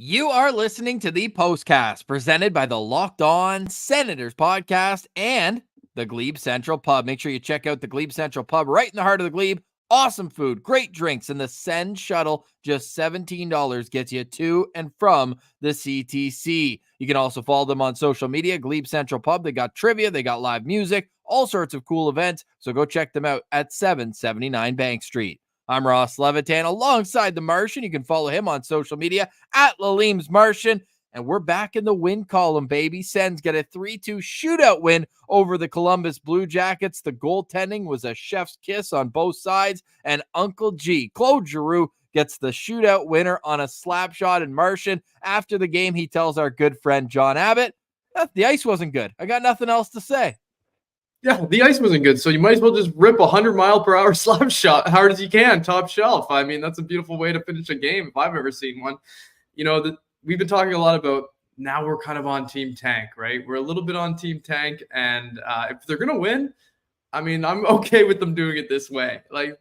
You are listening to the Postcast, presented by the Locked On Senators podcast and the Glebe Central Pub. Make sure you check out the Glebe Central Pub right in the heart of the Glebe. Awesome food, great drinks, and the Sens shuttle, just $17, gets you to and from the CTC. You can also follow them on social media, Glebe Central Pub. They got trivia, they got live music, all sorts of cool events, so go check them out at 779 Bank Street. I'm Ross Levitan alongside The Martian. You can follow him on social media at Lalim's Martian. And we're back in the win column, baby. Sens get a 3-2 shootout win over the Columbus Blue Jackets. The goaltending was a chef's kiss on both sides. And Uncle G, Claude Giroux, gets the shootout winner on a slap shot in Martian. After the game, he tells our good friend John Abbott, the ice wasn't good. I got nothing else to say. Yeah, the ice wasn't good, so you might as well just rip 100-mile-per-hour slap shot hard as you can, top shelf. I mean, that's a beautiful way to finish a game if I've ever seen one. You know, we've been talking a lot about now we're kind of on Team Tank, right? We're a little bit on Team Tank, and if they're going to win, I mean, I'm okay with them doing it this way. Like,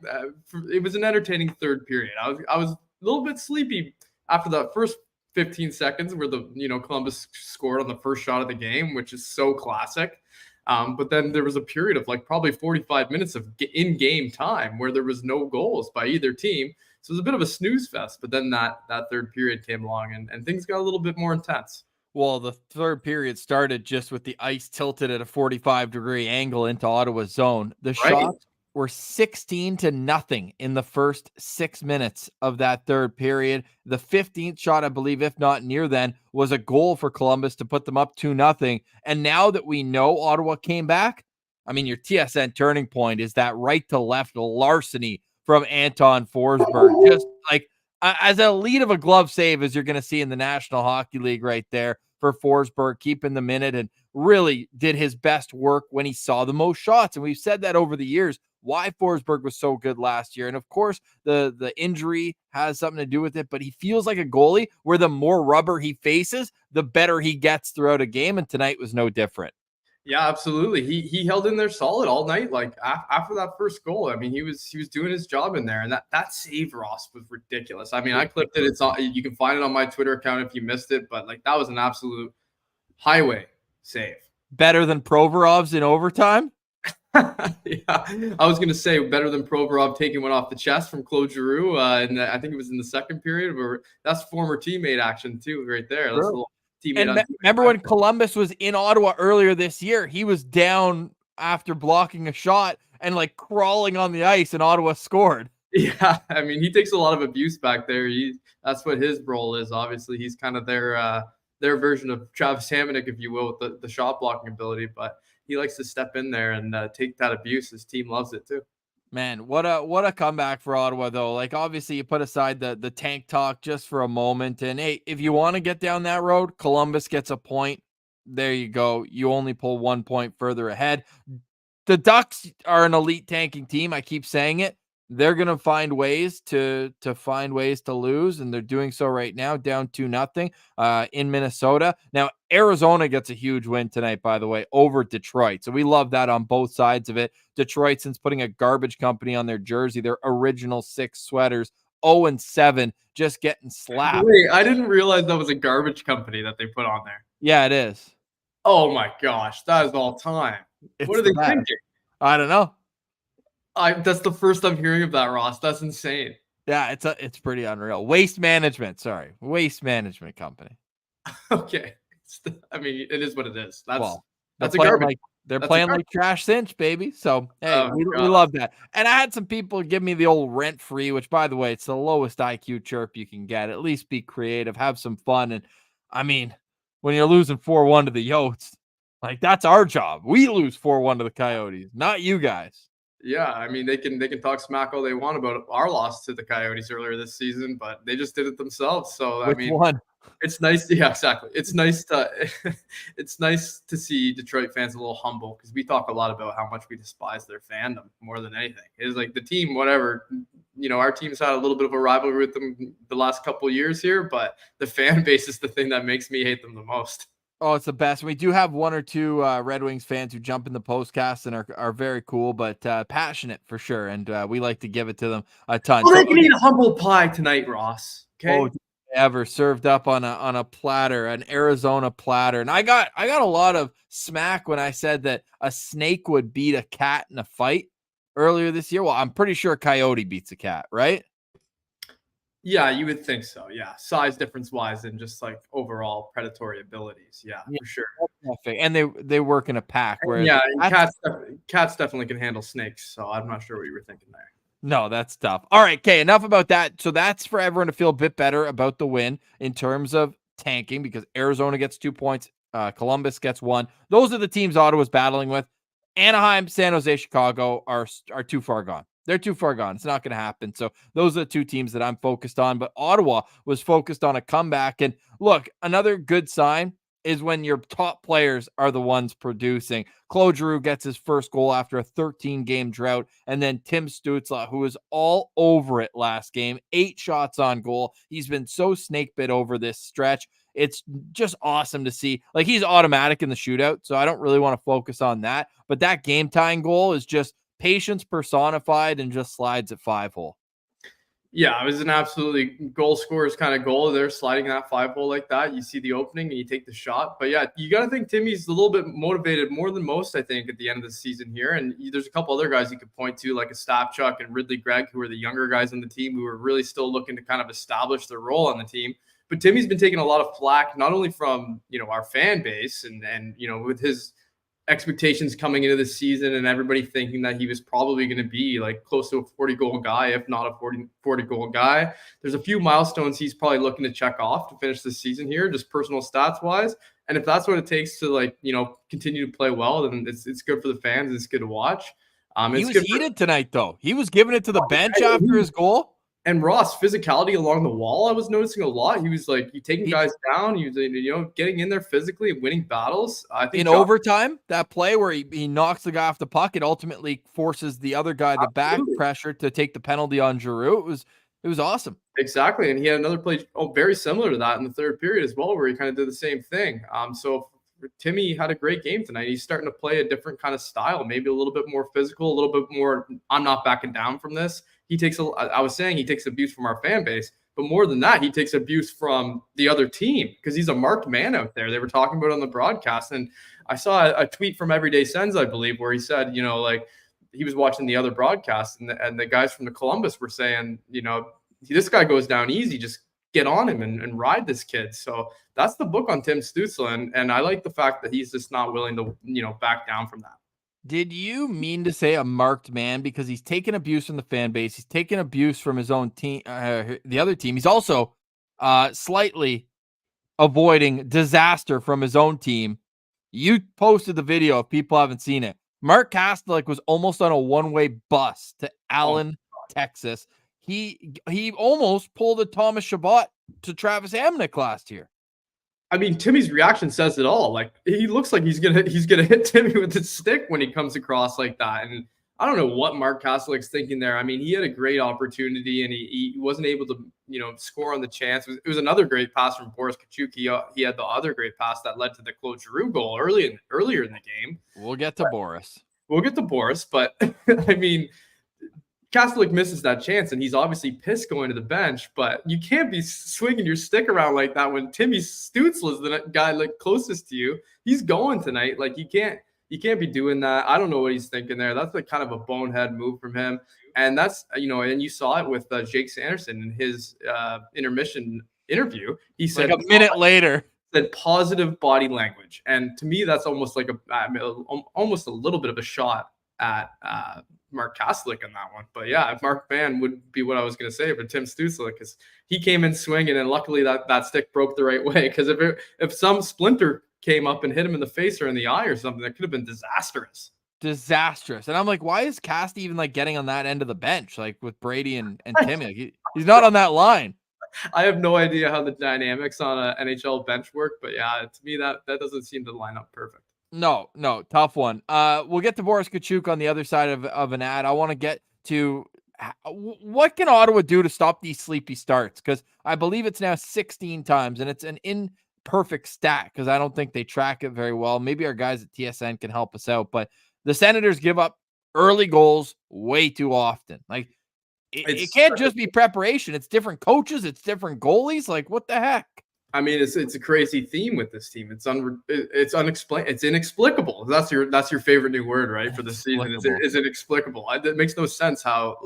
it was an entertaining third period. I was a little bit sleepy after that first 15 seconds where Columbus scored on the first shot of the game, which is so classic. But then there was a period of like probably 45 minutes of in-game time where there was no goals by either team. So it was a bit of a snooze fest. But then that third period came along and things got a little bit more intense. Well, the third period started just with the ice tilted at a 45-degree angle into Ottawa's zone. The shots were 16-0 in the first 6 minutes of that third period. The 15th shot, I believe, if not near then, was a goal for Columbus to put them up 2-0. And now that we know Ottawa came back, I mean, your TSN turning point is that right to left larceny from Anton Forsberg. Just like as elite of a glove save as you're going to see in the National Hockey League right there for Forsberg, keeping the minute and really did his best work when he saw the most shots. And we've said that over the years, why Forsberg was so good last year. And of course, the injury has something to do with it, but he feels like a goalie where the more rubber he faces, the better he gets throughout a game. And tonight was no different. Yeah, absolutely. He held in there solid all night. Like after that first goal, I mean, he was doing his job in there, and that save, Ross, was ridiculous. I mean, I clipped it. It's on. You can find it on my Twitter account if you missed it. But like that was an absolute highway save. Better than Provorov's in overtime. Yeah, I was gonna say better than Provorov taking one off the chest from Claude Giroux, and I think it was in the second period. Where that's former teammate action too, right there. That's a little and remember when Columbus was in Ottawa earlier this year, he was down after blocking a shot and like crawling on the ice, and Ottawa scored. Yeah, I mean, he takes a lot of abuse back there. That's what his role is. Obviously, he's kind of their version of Travis Hamonic, if you will, with the shot blocking ability. But he likes to step in there and take that abuse. His team loves it too. Man, what a comeback for Ottawa, though. Like, obviously, you put aside the tank talk just for a moment. And, hey, if you want to get down that road, Columbus gets a point. There you go. You only pull 1 point further ahead. The Ducks are an elite tanking team. I keep saying it. They're going to find ways to lose, and they're doing so right now, down 2-0 in Minnesota. Now, Arizona gets a huge win tonight, by the way, over Detroit. So we love that on both sides of it. Detroit, since putting a garbage company on their jersey, their original 6 sweaters, 0-7, just getting slapped. Wait, I didn't realize that was a garbage company that they put on there. Yeah, it is. Oh, my gosh. That is all time. What are they thinking? I don't know. That's the first I'm hearing of that, Ross. That's insane. Yeah, it's pretty unreal. Waste management company. Okay. I mean, it is what it is. That's a garbage. They're playing like trash cinch, baby. So, hey, we love that. And I had some people give me the old rent free, which, by the way, it's the lowest IQ chirp you can get. At least be creative, have some fun. And I mean, when you're losing 4-1 to the Yotes, like that's our job. We lose 4-1 to the Coyotes, not you guys. Yeah, I mean, they can talk smack all they want about our loss to the Coyotes earlier this season, but they just did it themselves. So Which one? It's nice. Yeah, exactly. It's nice to see Detroit fans a little humble, because we talk a lot about how much we despise their fandom more than anything. It's like the team, whatever. Our team's had a little bit of a rivalry with them the last couple of years here, but the fan base is the thing that makes me hate them the most. Oh, it's the best. We do have 1 or 2 Red Wings fans who jump in the postcast and are very cool, but passionate for sure. And we like to give it to them a ton. Well, they can eat a humble pie tonight, Ross. Okay. Oh, ever served up on a platter, an Arizona platter. And I got a lot of smack when I said that a snake would beat a cat in a fight earlier this year. Well, I'm pretty sure a coyote beats a cat, right? Yeah, you would think so. Yeah, size difference wise and just like overall predatory abilities. Yeah, Yeah, for sure. perfect. And they work in a pack. Whereas Yeah, and cats definitely can handle snakes. So I'm not sure what you were thinking there. no, that's tough. All right, okay, enough about that. So that's for everyone to feel a bit better about the win in terms of tanking, because Arizona gets 2 points, Columbus gets 1. Those are the teams Ottawa's battling with. Anaheim, San Jose, Chicago are too far gone. They're too far gone. It's not going to happen. So those are the two teams that I'm focused on. But Ottawa was focused on a comeback. And look, another good sign is when your top players are the ones producing. Claude Giroux gets his first goal after a 13-game drought. And then Tim Stutzle, who was all over it last game, 8 shots on goal. He's been so snake bit over this stretch. It's just awesome to see. Like, he's automatic in the shootout, so I don't really want to focus on that. But that game-tying goal is just patience personified and just slides at 5-hole. Yeah, it was an absolutely goal scorer's kind of goal. They're sliding that 5-hole like that. You see the opening and you take the shot. But yeah, you got to think Timmy's a little bit motivated more than most, I think, at the end of the season here. And there's a couple other guys you could point to, like a Slapshot and Ridley Gregg, who are the younger guys on the team who are really still looking to kind of establish their role on the team. But Timmy's been taking a lot of flack, not only from, our fan base and with his expectations coming into the season and everybody thinking that he was probably going to be like close to a 40-goal guy, if not a 40-goal guy. There's a few milestones he's probably looking to check off to finish the season here, just personal stats wise. And if that's what it takes to continue to play well, then it's good for the fans. It's good to watch. He was heated tonight, though. He was giving it to the bench after his goal. And Ross, physicality along the wall, I was noticing a lot. He was like, taking guys down. He was, getting in there physically and winning battles. I think in overtime, that play where he knocks the guy off the puck, it ultimately forces the other guy, the back pressure, to take the penalty on Giroux. It was awesome. Exactly. And he had another play very similar to that in the third period as well, where he kind of did the same thing. So Timmy had a great game tonight. He's starting to play a different kind of style, maybe a little bit more physical, a little bit more, I'm not backing down from this. He takes abuse from our fan base, but more than that, he takes abuse from the other team because he's a marked man out there. They were talking about it on the broadcast. And I saw a tweet from Everyday Sens, I believe, where he said, he was watching the other broadcast and the guys from the Columbus were saying, this guy goes down easy, just get on him and ride this kid. So that's the book on Tim Stutzle. And I like the fact that he's just not willing to, back down from that. Did you mean to say a marked man? Because he's taken abuse from the fan base. He's taken abuse from his own team, the other team. He's also slightly avoiding disaster from his own team. You posted the video if people haven't seen it. Mark Kastelic was almost on a one-way bus to Allen, Texas. He almost pulled a Thomas Chabot to Travis Hamonic last year. I mean, Timmy's reaction says it all. Like, he looks like he's gonna hit Timmy with his stick when he comes across like that. And I don't know what Mark Kastelic's thinking there. I mean, he had a great opportunity and he wasn't able to, score on the chance. It was another great pass from Boris Katchouk. He had the other great pass that led to the Claude Giroux goal earlier in the game. We'll get to Boris. But I mean, Kastelic misses that chance, and he's obviously pissed going to the bench. But you can't be swinging your stick around like that when Timmy Stutzle is the guy closest to you. He's going tonight. Like, you can't be doing that. I don't know what he's thinking there. That's kind of a bonehead move from him. And that's and you saw it with Jake Sanderson in his intermission interview. He said a minute later, said positive body language, and to me that's almost like almost a little bit of a shot at Mark Kastelic on that one. But yeah, Mark Van would be what I was going to say, but Tim Stutzle, because he came in swinging, and luckily that stick broke the right way, because if some splinter came up and hit him in the face or in the eye or something, that could have been disastrous. And I'm like, why is Cast even getting on that end of the bench, like with Brady and Timmy? He's not on that line. I have no idea how the dynamics on an NHL bench work, but yeah, to me that doesn't seem to line up perfect. No, tough one. We'll get to Boris Katchouk on the other side of an ad. I want to get to what can Ottawa do to stop these sleepy starts, because I believe it's now 16 times, and it's an imperfect stat because I don't think they track it very well. Maybe our guys at TSN can help us out, but the Senators give up early goals way too often. Like, it can't just be preparation. It's different coaches. It's different goalies. Like, what the heck? I mean, it's a crazy theme with this team. It's unexplained. It's inexplicable. That's your favorite new word, right? For the season is inexplicable. It makes no sense how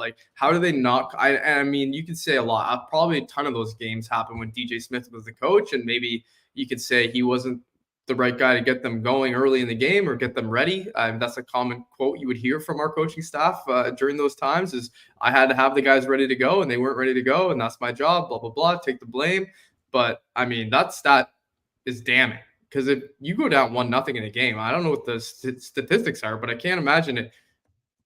do they not? I mean, you could say a lot. Probably a ton of those games happened when DJ Smith was the coach, and maybe you could say he wasn't the right guy to get them going early in the game or get them ready. That's a common quote you would hear from our coaching staff during those times. Is I had to have the guys ready to go, and they weren't ready to go, and that's my job. Blah blah blah. Take the blame. But I mean, that stat is damning, because if you go down 1-0 in a game, I don't know what the statistics are, but I can't imagine it.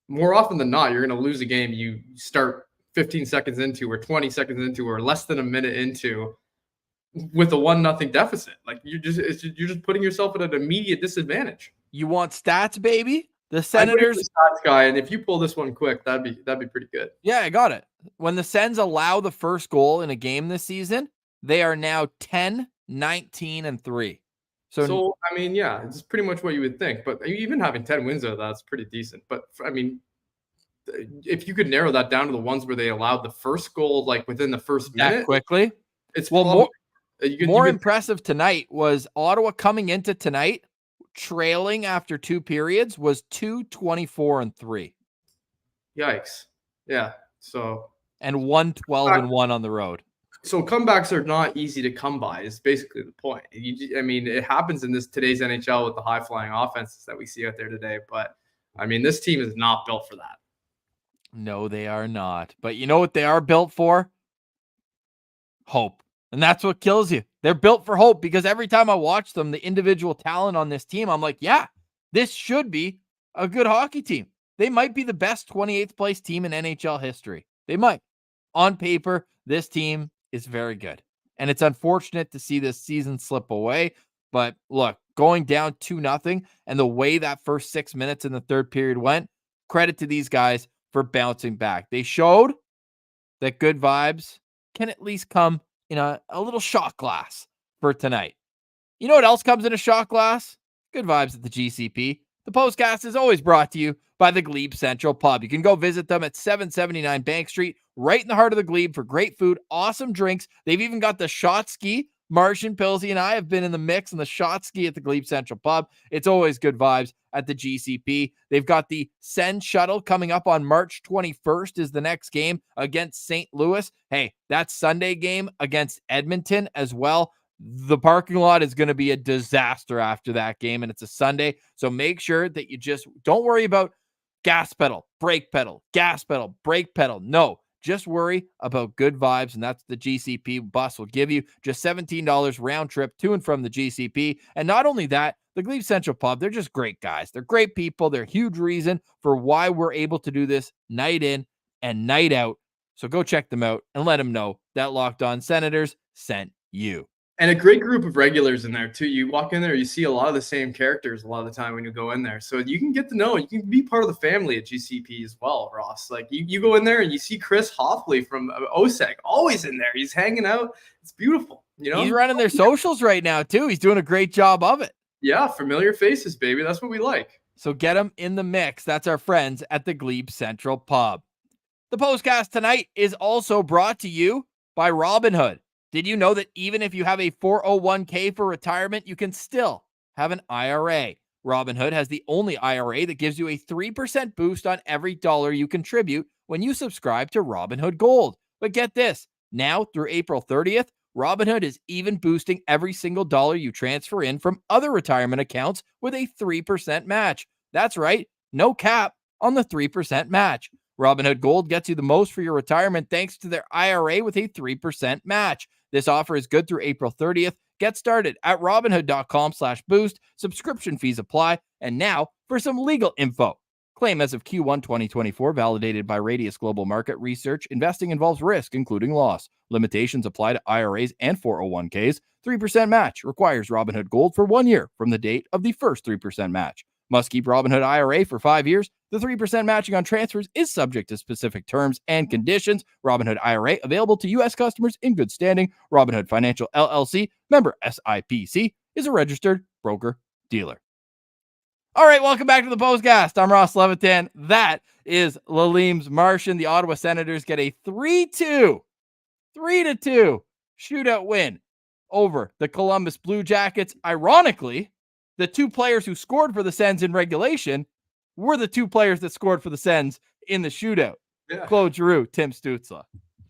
More often than not, you're going to lose a game you start 15 seconds into, or 20 seconds into, or less than a minute into, with a 1-0 deficit. Like, you're just putting yourself at an immediate disadvantage. You want stats, baby? The Senators stats guy, and if you pull this one quick, that'd be pretty good. Yeah, I got it. When the Sens allow the first goal in a game this season, they are now 10, 19, and 3. So I mean, yeah, it's pretty much what you would think. But even having 10 wins out of that's pretty decent. But I mean, if you could narrow that down to the ones where they allowed the first goal like within the first minute quickly, it's more impressive tonight was Ottawa coming into tonight trailing after 2 periods was 2-24-3. Yikes! Yeah. So and 1-12-1 on the road. So comebacks are not easy to come by is basically the point. I mean, it happens in today's NHL with the high-flying offenses that we see out there today. But, I mean, this team is not built for that. No, they are not. But you know what they are built for? Hope. And that's what kills you. They're built for hope, because every time I watch them, the individual talent on this team, I'm like, yeah, this should be a good hockey team. They might be the best 28th place team in NHL history. They might. On paper, this team is very good. And it's unfortunate to see this season slip away. But look, going down 2-0 and the way that first 6 minutes in the third period went, credit to these guys for bouncing back. They showed that good vibes can at least come in a little shot glass for tonight. You know what else comes in a shot glass? Good vibes at the GCP. The Postcast is always brought to you by the Glebe Central Pub. You can go visit them at 779 Bank Street, right in the heart of the Glebe, for great food, awesome drinks. They've even got the shot ski. Martian, Pilsy, and I have been in the mix in the shot ski at the Glebe Central Pub. It's always good vibes at the GCP. They've got the Sens shuttle coming up on March 21st is the next game against St. Louis. Hey, that Sunday game against Edmonton as well. The parking lot is going to be a disaster after that game, and it's a Sunday. So make sure that you just don't worry about gas pedal, brake pedal, gas pedal, brake pedal. No, just worry about good vibes, and that's the GCP bus will give you. Just $17 round trip to and from the GCP. And not only that, the Glebe Central Pub, they're just great guys. They're great people. They're a huge reason for why we're able to do this night in and night out. So go check them out and let them know that Locked On Senators sent you. And a great group of regulars in there, too. You walk in there, you see a lot of the same characters a lot of the time when you go in there. So you can get to know, you can be part of the family at GCP as well, Ross. Like, you go in there and you see Chris Hoffley from OSEC, always in there. He's hanging out. It's beautiful. You know, he's running their socials right now, too. He's doing a great job of it. Yeah, familiar faces, baby. That's what we like. So get them in the mix. That's our friends at the Glebe Central Pub. The Postcast tonight is also brought to you by Robinhood. Did you know that even if you have a 401k for retirement, you can still have an IRA? Robinhood has the only IRA that gives you a 3% boost on every dollar you contribute when you subscribe to Robinhood Gold. But get this, now through April 30th, Robinhood is even boosting every single dollar you transfer in from other retirement accounts with a 3% match. That's right, no cap on the 3% match. Robinhood Gold gets you the most for your retirement thanks to their IRA with a 3% match. This offer is good through April 30th. Get started at Robinhood.com/boost. Subscription fees apply. And now for some legal info. Claim as of Q1 2024, validated by Radius Global Market Research. Investing involves risk, including loss. Limitations apply to IRAs and 401ks. 3% match requires Robinhood Gold for 1 year from the date of the first 3% match. Must keep Robinhood IRA for 5 years. The 3% matching on transfers is subject to specific terms and conditions. Robinhood IRA available to U.S. customers in good standing. Robinhood Financial LLC, member SIPC, is a registered broker-dealer. All right, welcome back to the Postcast. I'm Ross Levitan. That is Levitan Martian. The Ottawa Senators get a 3-2 shootout win over the Columbus Blue Jackets. Ironically, the two players who scored for the Sens in regulation were the two players that scored for the Sens in the shootout. Yeah. Claude Giroux, Tim Stutzle.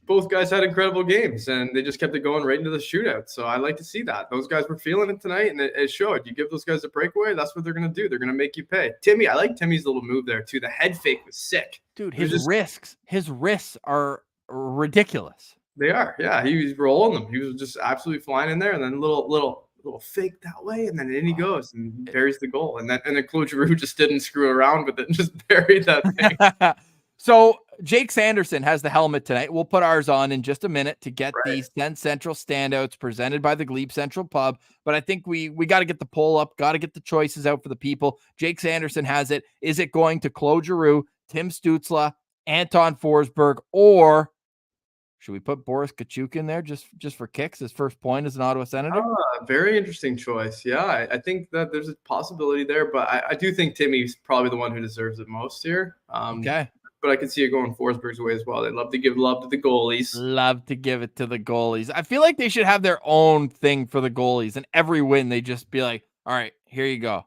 Both guys had incredible games, and they just kept it going right into the shootout. So I like to see that. Those guys were feeling it tonight, and it showed. You give those guys a breakaway, that's what they're going to do. They're going to make you pay. Timmy, I like Timmy's little move there, too. The head fake was sick. Dude, his wrists are ridiculous. They are. Yeah, he was rolling them. He was just absolutely flying in there, and then little fake that way, and then in he goes and buries the goal. And then Claude Giroux just didn't screw around with it and just buried that thing. So Jake Sanderson has the helmet tonight. We'll put ours on in just a minute to get these Sens Central standouts presented by the Glebe Central Pub. But I think we got to get the poll up, got to get the choices out for the people. Jake Sanderson has it. Is it going to Claude Giroux, Tim Stutzle, Anton Forsberg, or should we put Boris Kachuk in there just for kicks, his first point as an Ottawa Senator? Very interesting choice. Yeah, I think that there's a possibility there, but I do think Timmy's probably the one who deserves it most here. Okay. But I can see it going Forsberg's way as well. They love to give love to the goalies. Love to give it to the goalies. I feel like they should have their own thing for the goalies, and every win they just be like, all right, here you go.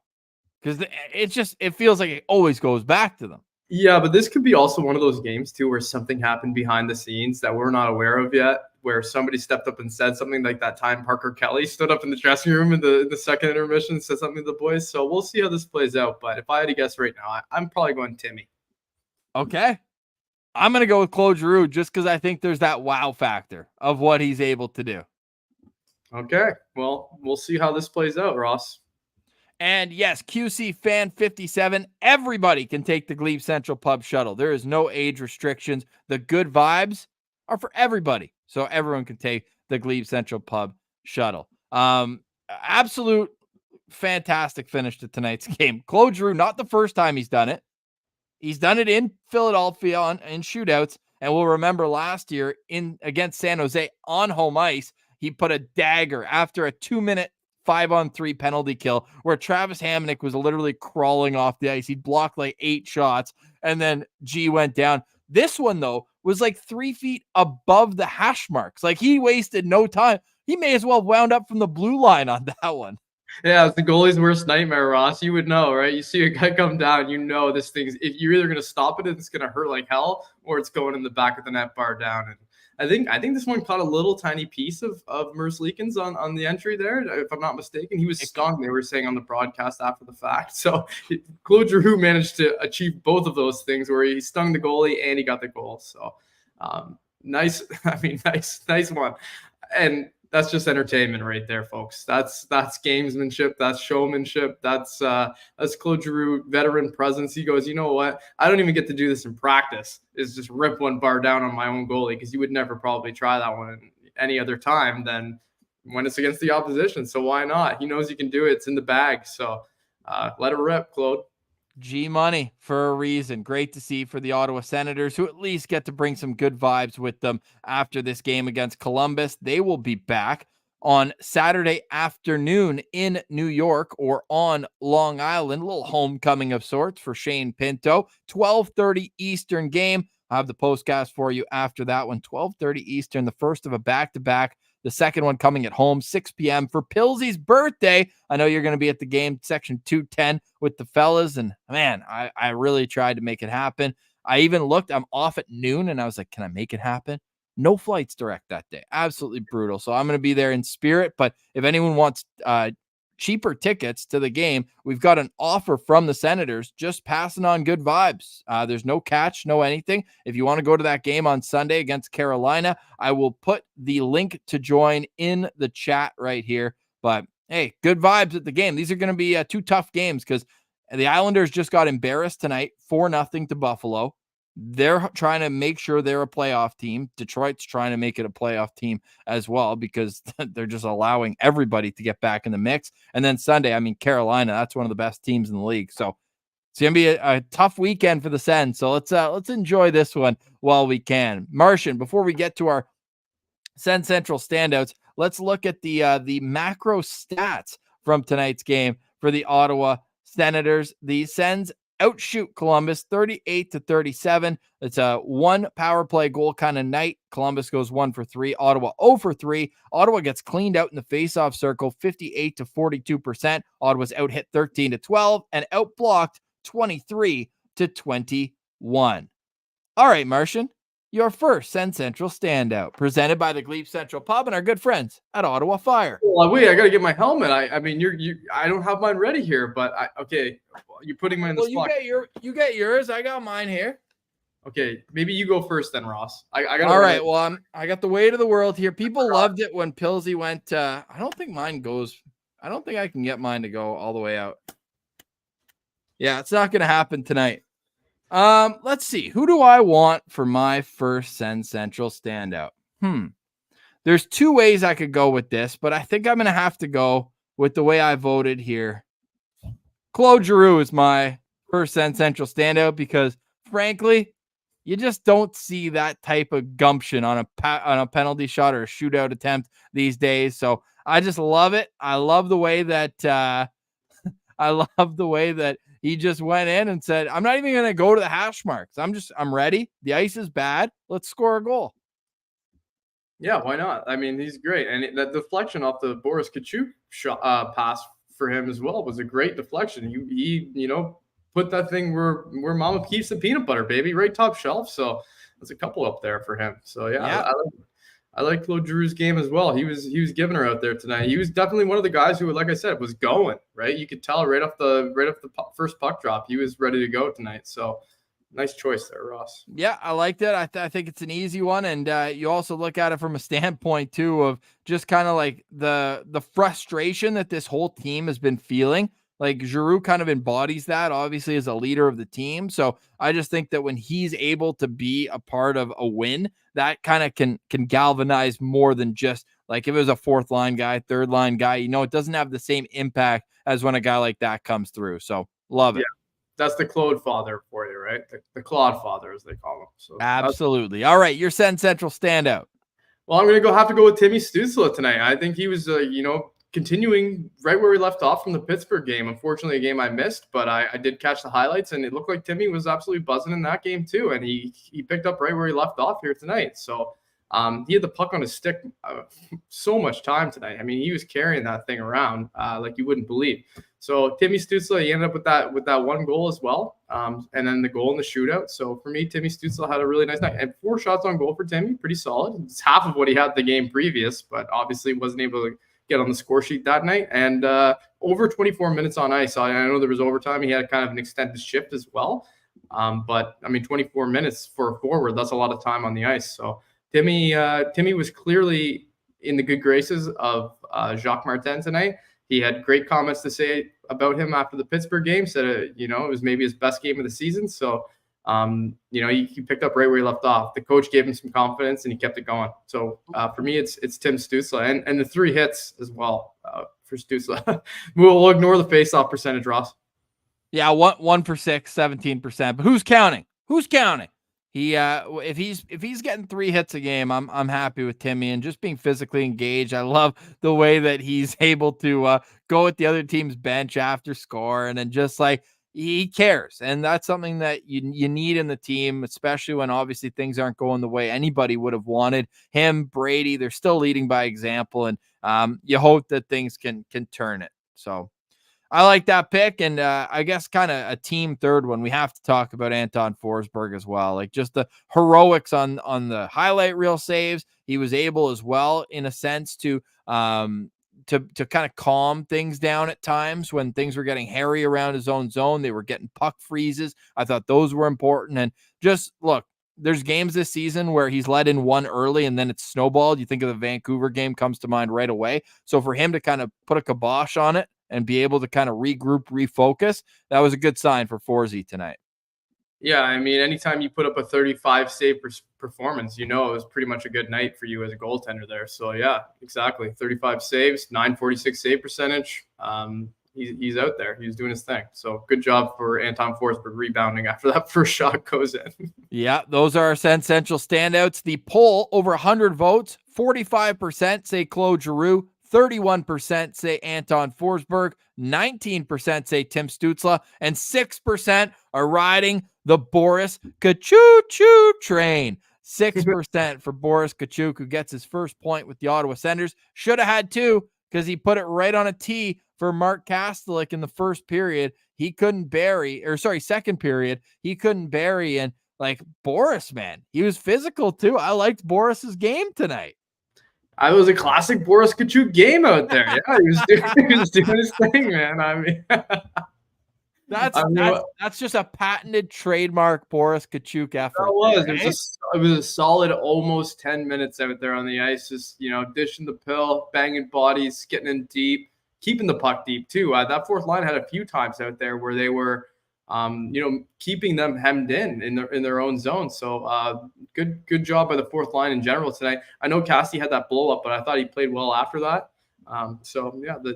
Because it feels like it always goes back to them. Yeah, but this could be also one of those games too where something happened behind the scenes that we're not aware of yet, where somebody stepped up and said something, like that time Parker Kelly stood up in the dressing room in the second intermission and said something to the boys. So we'll see how this plays out. But if I had to guess right now, I'm probably going Timmy. Okay. I'm going to go with Claude Giroux just because I think there's that wow factor of what he's able to do. Okay. Well, we'll see how this plays out, Ross. And yes, QC Fan 57, everybody can take the Glebe Central Pub shuttle. There is no age restrictions. The good vibes are for everybody. So everyone can take the Glebe Central Pub shuttle. Absolute fantastic finish to tonight's game. Claude Giroux, not the first time he's done it. He's done it in Philadelphia in shootouts. And we'll remember last year against San Jose on home ice, he put a dagger after a 2-minute 5-on-3 penalty kill where Travis Hamonic was literally crawling off the ice. He'd blocked like 8 shots, and then G went down. This one, though, was like 3 feet above the hash marks. Like, he wasted no time. He may as well have wound up from the blue line on that one. Yeah, it's the goalie's worst nightmare, Ross. You would know, right? You see a guy come down, you know this thing's, if you're either going to stop it and it's going to hurt like hell, or it's going in the back of the net bar down. And I think this one caught a little tiny piece of Merce Leakins on the entry there, if I'm not mistaken. He was stung, they were saying on the broadcast after the fact. So Claude Giroux managed to achieve both of those things where he stung the goalie and he got the goal. So nice one. And that's just entertainment right there, folks. That's gamesmanship. That's showmanship. That's Claude Giroux, veteran presence. He goes, you know what? I don't even get to do this in practice. Is just rip one bar down on my own goalie, because you would never probably try that one any other time than when it's against the opposition. So why not? He knows he can do it. It's in the bag. So let it rip, Claude. G money for a reason. Great to see for the Ottawa Senators, who at least get to bring some good vibes with them after this game against Columbus. They will be back on Saturday afternoon in New York or on Long Island. A little homecoming of sorts for Shane Pinto. 12:30 Eastern game. I have the postcast for you after that one. 12:30 Eastern, the first of a back-to-back. The second one coming at home, 6 p.m. for Pilsy's birthday. I know you're going to be at the game, section 210 with the fellas. And man, I really tried to make it happen. I even looked, I'm off at noon, and I was like, can I make it happen? No flights direct that day. Absolutely brutal. So I'm going to be there in spirit. But if anyone wants cheaper tickets to the game, we've got an offer from the Senators, just passing on good vibes. There's no catch, no anything. If you want to go to that game on Sunday against Carolina, I will put the link to join in the chat right here. But hey, good vibes at the game. These are going to be 2 tough games because the Islanders just got embarrassed tonight, 4-0 to Buffalo. They're trying to make sure they're a playoff team. Detroit's trying to make it a playoff team as well because they're just allowing everybody to get back in the mix. And then Sunday, I mean, Carolina, that's one of the best teams in the league. So it's going to be a tough weekend for the Sens. So let's enjoy this one while we can. Martian, before we get to our Sens Central standouts, let's look at the macro stats from tonight's game for the Ottawa Senators. The Sens outshoot Columbus 38-37. It's a one power play goal kind of night. Columbus goes 1 for 3. Ottawa 0 for 3. Ottawa gets cleaned out in the faceoff circle 58-42%. Ottawa's out hit 13-12 and outblocked 23-21. All right, Martian, your first Sens Central standout, presented by the Glebe Central Pub and our good friends at Ottawa Fire. Well, wait, I got to get my helmet. I mean, I don't have mine ready here, but okay, you're putting me in the spot. You get yours. I got mine here. Okay, maybe you go first then, Ross. I got. All right. Well, I got the weight of the world here. People loved it when Pilsy went. I don't think mine goes. I don't think I can get mine to go all the way out. Yeah, it's not going to happen tonight. Let's see. Who do I want for my first Sens Central standout? There's two ways I could go with this, but I think I'm going to have to go with the way I voted here. Claude Giroux is my first Sens Central standout because, frankly, you just don't see that type of gumption on a penalty shot or a shootout attempt these days. So I just love it. I love the way that he just went in and said, I'm not even going to go to the hash marks. I'm ready. The ice is bad. Let's score a goal. Yeah, why not? I mean, he's great. And that deflection off the Boris Kachuk pass for him as well was a great deflection. He put that thing where mama keeps the peanut butter, baby, right top shelf. So there's a couple up there for him. So yeah. I like Claude Giroux's game as well. He was giving her out there tonight. He was definitely one of the guys who, like I said, was going, right. You could tell right off the first puck drop, he was ready to go tonight. So nice choice there, Ross. Yeah, I liked it. I think it's an easy one. And you also look at it from a standpoint too of just kind of like the frustration that this whole team has been feeling. Like Giroux kind of embodies that, obviously, as a leader of the team. So I just think that when he's able to be a part of a win, that kind of can galvanize more than just like if it was a fourth line guy, third line guy, it doesn't have the same impact as when a guy like that comes through. So love it. Yeah. That's the Claude father for you, right? The Claude father, as they call him. So absolutely. All right, your Sens Central standout. Well, I'm going to have to go with Timmy Stutzle tonight. I think he was, continuing right where we left off from the Pittsburgh game. Unfortunately, a game I missed, but I did catch the highlights, and it looked like Timmy was absolutely buzzing in that game too. And he picked up right where he left off here tonight. So he had the puck on his stick so much time tonight. I mean, he was carrying that thing around like you wouldn't believe. So Timmy Stutzle, he ended up with that one goal as well, and then the goal in the shootout. So for me, Timmy Stutzle had a really nice night. And 4 shots on goal for Timmy, pretty solid. It's half of what he had the game previous, but obviously wasn't able to get on the score sheet that night. And over 24 minutes on ice. I know there was overtime. He had kind of an extended shift as well. But I mean, 24 minutes for a forward, that's a lot of time on the ice. So Timmy was clearly in the good graces of Jacques Martin tonight. He had great comments to say about him after the Pittsburgh game, said, it was maybe his best game of the season. So, he picked up right where he left off. The coach gave him some confidence and he kept it going. So for me, it's Tim Stutzle and the 3 hits as well for Stutzle. We'll ignore the faceoff percentage, Ross. Yeah, 1 for 6, 17%. But who's counting? He if he's getting 3 hits a game, I'm happy with Timmy and just being physically engaged. I love the way that he's able to go at the other team's bench after score and then just like he cares. And that's something that you need in the team, especially when obviously things aren't going the way anybody would have wanted. Him, Brady, they're still leading by example, and you hope that things can turn it. So I like that pick, and I guess kind of a team third one. We have to talk about Anton Forsberg as well. Like just the heroics on the highlight reel saves. He was able as well, in a sense, to kind of calm things down at times when things were getting hairy around his own zone. They were getting puck freezes. I thought those were important. And just look, there's games this season where he's let in one early and then it's snowballed. You think of the Vancouver game comes to mind right away. So for him to kind of put a kibosh on it and be able to kind of regroup, refocus, that was a good sign for Forsey tonight. Yeah, I mean, anytime you put up a 35 save performance, it was pretty much a good night for you as a goaltender there. So yeah, exactly. 35 saves, 946 save percentage. He's out there. He's doing his thing. So good job for Anton Forsberg rebounding after that first shot goes in. Yeah, those are our Sens Central standouts. The poll, over 100 votes, 45% say Claude Giroux, 31% say Anton Forsberg, 19% say Tim Stutzle, and 6% are riding the Boris Kachuk train. 6% for Boris Kachuk, who gets his first point with the Ottawa Senators. Should have had 2 because he put it right on a tee for Mark Kastelic in the first period. He couldn't bury, second period. He couldn't bury. And like Boris, man, he was physical too. I liked Boris's game tonight. I was a classic Boris Kachuk game out there. Yeah, he was doing his thing, man. I mean, that's just a patented trademark Boris Kachuk effort. It was a solid almost 10 minutes out there on the ice, just dishing the pill, banging bodies, getting in deep, keeping the puck deep too. That fourth line had a few times out there where they were, keeping them hemmed in their own zone. So good job by the fourth line in general tonight. I know Cassie had that blow up, but I thought he played well after that.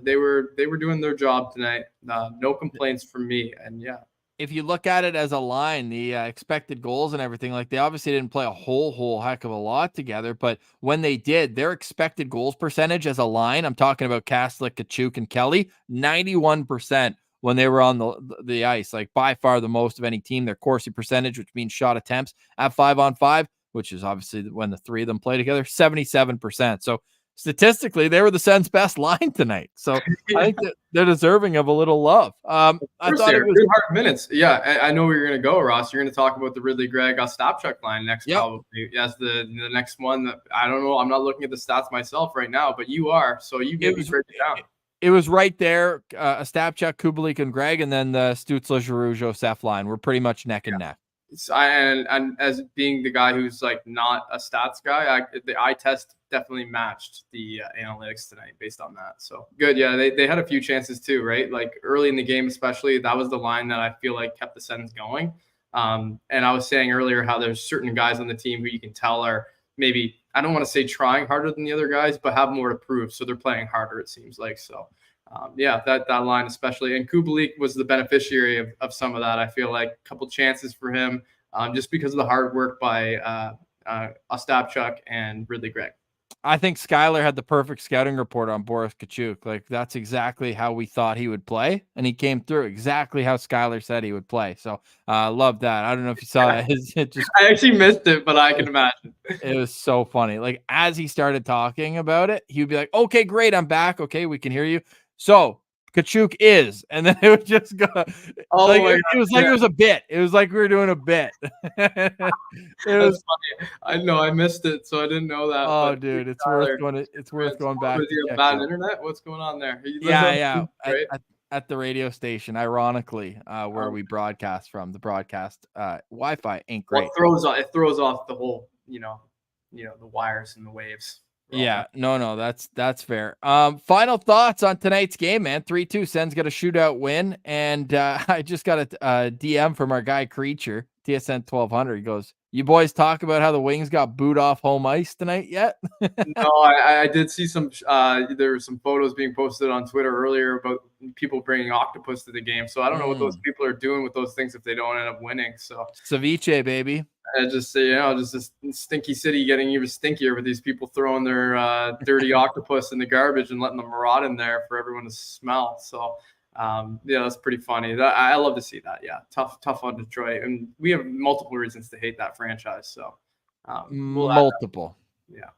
They were doing their job tonight. No complaints from me. And yeah, if you look at it as a line, the expected goals and everything, like they obviously didn't play a whole heck of a lot together, but when they did, their expected goals percentage as a line, I'm talking about Kastelic, Kachuk, and Kelly, 91% when they were on the ice, like by far the most of any team. Their Corsi percentage, which means shot attempts at 5-on-5, which is obviously when the three of them play together, 77%. So statistically, they were the Sens' best line tonight. So I think that they're deserving of a little love. I thought it was good hard minutes. Yeah, I know where you're going to go, Ross. You're going to talk about the Ridley Gregg Stapchuk line next, probably. Yes, the next one. That I don't know. I'm not looking at the stats myself right now, but you are. So you break it down. It was right there. Stapchuk, Kubalik, and Gregg, and then the Stutzle, Giroux, Joseph line. We're pretty much neck and neck. And as being the guy who's like not a stats guy, the eye test definitely matched the analytics tonight based on that. So good. Yeah, they had a few chances too, right? Like early in the game, especially, that was the line that I feel like kept the Sens going. And I was saying earlier how there's certain guys on the team who you can tell are maybe, I don't want to say trying harder than the other guys, but have more to prove. So they're playing harder, it seems like. So that line especially. And Kubalik was the beneficiary of some of that. I feel like a couple chances for him just because of the hard work by Ostapchuk and Ridley Gregg. I think Skylar had the perfect scouting report on Boris Kachuk. Like, that's exactly how we thought he would play, and he came through exactly how Skylar said he would play. So love that. I don't know if you saw that. I actually missed it, but I can imagine. It was so funny. Like, as he started talking about it, he would be like, okay, great, I'm back. Okay, we can hear you. So Kachuk is, and then it would just go. It was a bit. It was like we were doing a bit. It was funny. I know I missed it, so I didn't know that. Oh, dude, it's worth going back. Was he on bad internet? What's going on there? Yeah. At the radio station, ironically, where we broadcast from. The broadcast Wi-Fi ain't great. Well, it throws off the whole, the wires and the waves. Yeah, no, that's fair. Final thoughts on tonight's game, man. 3-2, Sens got a shootout win, and I just got a DM from our guy Creature, TSN 1200. He goes, "You boys talk about how the Wings got booed off home ice tonight yet?" No, I did see some. There were some photos being posted on Twitter earlier about people bringing octopus to the game. So I don't know what those people are doing with those things if they don't end up winning. So ceviche, baby. I just say, just this stinky city getting even stinkier with these people throwing their dirty octopus in the garbage and letting them rot in there for everyone to smell. So, that's pretty funny. I love to see that. Yeah, tough on Detroit, and we have multiple reasons to hate that franchise. So, multiple. Yeah.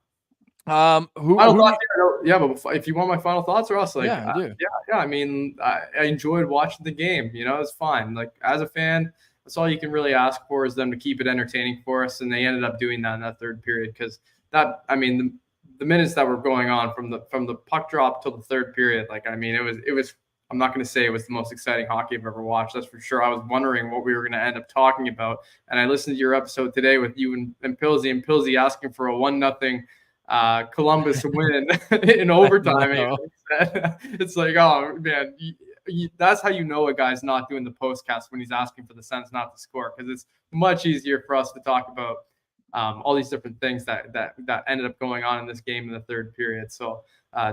But if you want my final thoughts, or else, I do. I mean, I enjoyed watching the game. It's fine. Like, as a fan, that's all you can really ask for is them to keep it entertaining for us. And they ended up doing that in that third period because the minutes that were going on from the puck drop till the third period, it was. I'm not going to say it was the most exciting hockey I've ever watched. That's for sure. I was wondering what we were going to end up talking about. And I listened to your episode today with you and Pilsy asking for a 1-0 Columbus win in overtime. It's like, oh man, that's how you know a guy's not doing the postcast when he's asking for the Sens not to score, because it's much easier for us to talk about all these different things that ended up going on in this game in the third period. So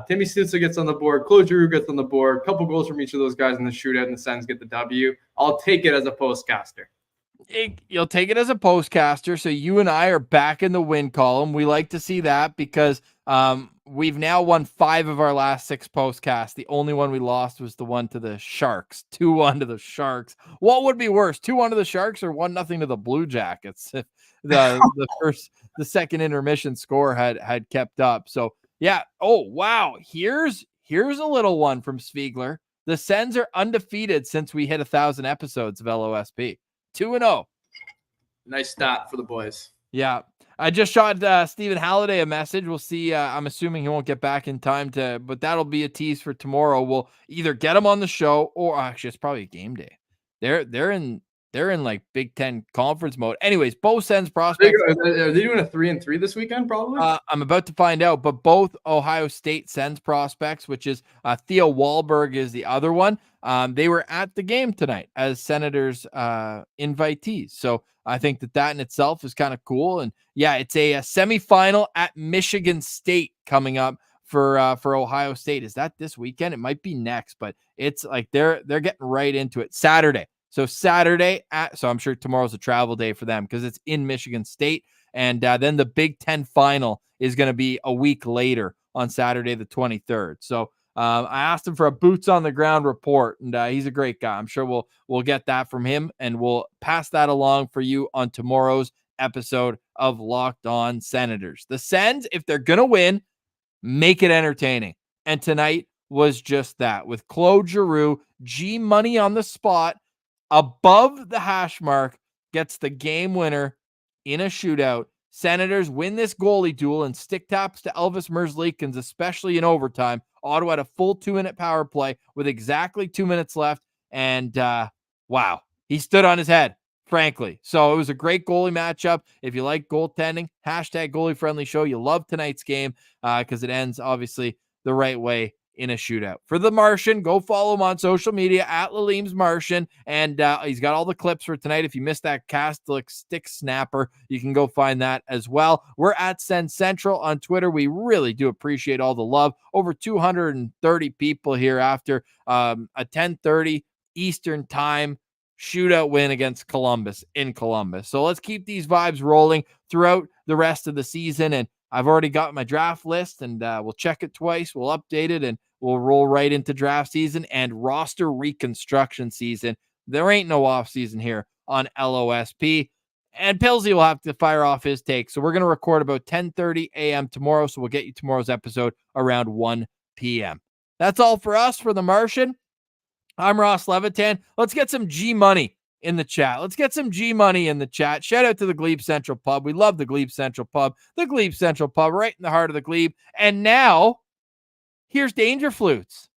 Timmy Stutzle gets on the board, Claude Giroux gets on the board, a couple goals from each of those guys in the shootout, and the Sens get the W. I'll take it as a postcaster. You'll take it as a postcaster. So you and I are back in the win column. We like to see that because we've now won 5 of our last 6 postcasts. The only one we lost was the one to the Sharks, 2-1 to the Sharks. What would be worse, 2-1 to the Sharks or 1-0 to the Blue Jackets? If the second intermission score had kept up. So yeah. Oh wow. Here's a little one from Spiegler. The Sens are undefeated since we hit 1,000 episodes of LOSP. 2-0. Nice stat for the boys. Yeah. I just shot Stephen Halliday a message. We'll see. I'm assuming he won't get back in time but that'll be a tease for tomorrow. We'll either get him on the show or actually it's probably a game day. They're in like Big Ten conference mode. Anyways, both Sens prospects. Are they doing a 3-3 this weekend? Probably. I'm about to find out, but both Ohio State Sens prospects, which is Theo Wahlberg is the other one. They were at the game tonight as Senators invitees. So I think that in itself is kind of cool. And yeah, it's a semifinal at Michigan State coming up for Ohio State. Is that this weekend? It might be next, but it's like they're getting right into it. Saturday. So so I'm sure tomorrow's a travel day for them because it's in Michigan State. And then the Big Ten final is going to be a week later on Saturday, the 23rd. So I asked him for a boots on the ground report, and he's a great guy. I'm sure we'll get that from him, and we'll pass that along for you on tomorrow's episode of Locked On Senators. The Sens, if they're going to win, make it entertaining. And tonight was just that with Claude Giroux, G money on the spot, above the hash mark, gets the game winner in a shootout. Senators win this goalie duel and stick taps to Elvis Merzlikins, especially in overtime. Ottawa had a full 2-minute power play with exactly 2 minutes left. And wow, he stood on his head, frankly. So it was a great goalie matchup. If you like goaltending, hashtag goalie friendly show. You love tonight's game because it ends obviously the right way in a shootout. For the Martian, go follow him on social media at Lalim's Martian. And he's got all the clips for tonight. If you missed that Kastelic stick snapper, you can go find that as well. We're at Sens Central on Twitter. We really do appreciate all the love. Over 230 people here after a 10:30 Eastern time shootout win against Columbus in Columbus. So let's keep these vibes rolling throughout the rest of the season. And I've already got my draft list, and we'll check it twice. We'll update it, and we'll roll right into draft season and roster reconstruction season. There ain't no off season here on LOSP. And Pilsy will have to fire off his take. So we're going to record about 10:30 a.m. tomorrow. So we'll get you tomorrow's episode around 1 p.m. That's all for us for The Martian. I'm Ross Levitan. Let's get some G money in the chat. Let's get some G money in the chat. Shout out to the Glebe Central Pub. We love the Glebe Central Pub. The Glebe Central Pub right in the heart of the Glebe. And now, here's Danger Flutes.